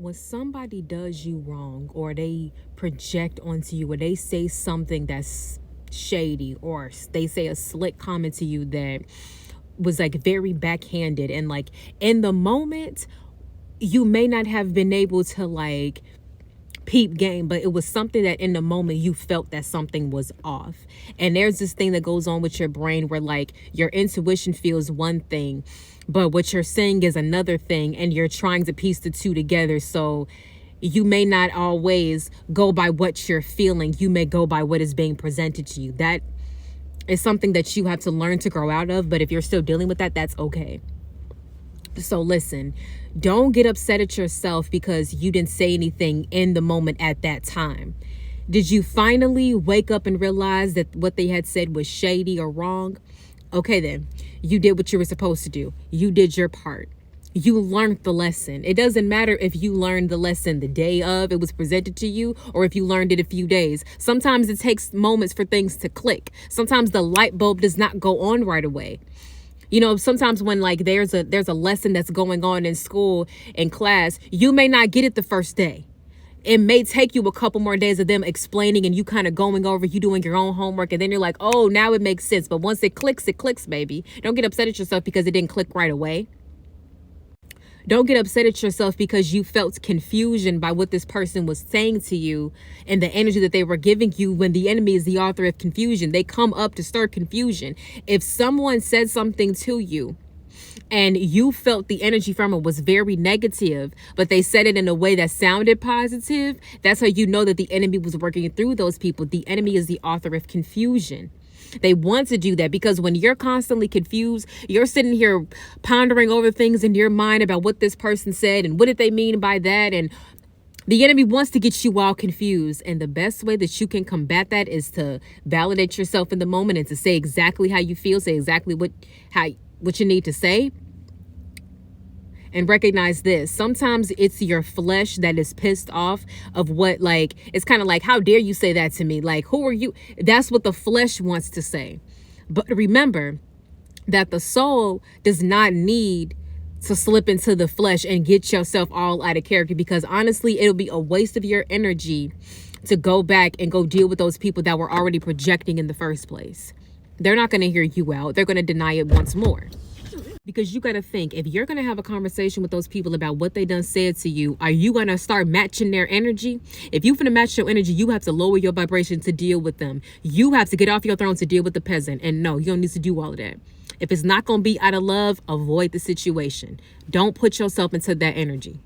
When somebody does you wrong or they project onto you or they say something that's shady or they say a slick comment to you that was like very backhanded and like in the moment you may not have been able to like peep game, but it was something that in the moment you felt that something was off. And there's this thing that goes on with your brain where like your intuition feels one thing, but what you're saying is another thing, and you're trying to piece the two together. So you may not always go by what you're feeling. You may go by what is being presented to you. That is something that you have to learn to grow out of. But if you're still dealing with that, that's okay. So listen, don't get upset at yourself because you didn't say anything in the moment at that time. Did you finally wake up and realize that what they had said was shady or wrong? Okay, then you did what you were supposed to do. You did your part. You learned the lesson. It doesn't matter if you learned the lesson the day of it was presented to you or if you learned it a few days. Sometimes it takes moments for things to click. Sometimes the light bulb does not go on right away. You know, sometimes when like there's a lesson that's going on in school, in class, you may not get it the first day. It may take you a couple more days of them explaining and you kind of going over, you doing your own homework, and then you're like, oh, now it makes sense. But once it clicks, baby. Don't get upset at yourself because it didn't click right away. Don't get upset at yourself because you felt confusion by what this person was saying to you and the energy that they were giving you, when the enemy is the author of confusion. They come up to stir confusion. If someone said something to you and you felt the energy from it was very negative, but they said it in a way that sounded positive, that's how you know that the enemy was working through those people. The enemy is the author of confusion. They want to do that because when you're constantly confused, you're sitting here pondering over things in your mind about what this person said and what did they mean by that. And the enemy wants to get you all confused. And the best way that you can combat that is to validate yourself in the moment and to say exactly how you feel, say exactly what you need to say. And recognize this. Sometimes it's your flesh that is pissed off of what, like, it's kind of like, how dare you say that to me? Like, who are you? That's what the flesh wants to say. But remember that the soul does not need to slip into the flesh and get yourself all out of character, because honestly, it'll be a waste of your energy to go back and go deal with those people that were already projecting in the first place. They're not going to hear you out. They're going to deny it once more. Because you got to think, if you're going to have a conversation with those people about what they done said to you, are you going to start matching their energy? If you're going to match your energy, you have to lower your vibration to deal with them. You have to get off your throne to deal with the peasant. And no, you don't need to do all of that. If it's not going to be out of love, avoid the situation. Don't put yourself into that energy.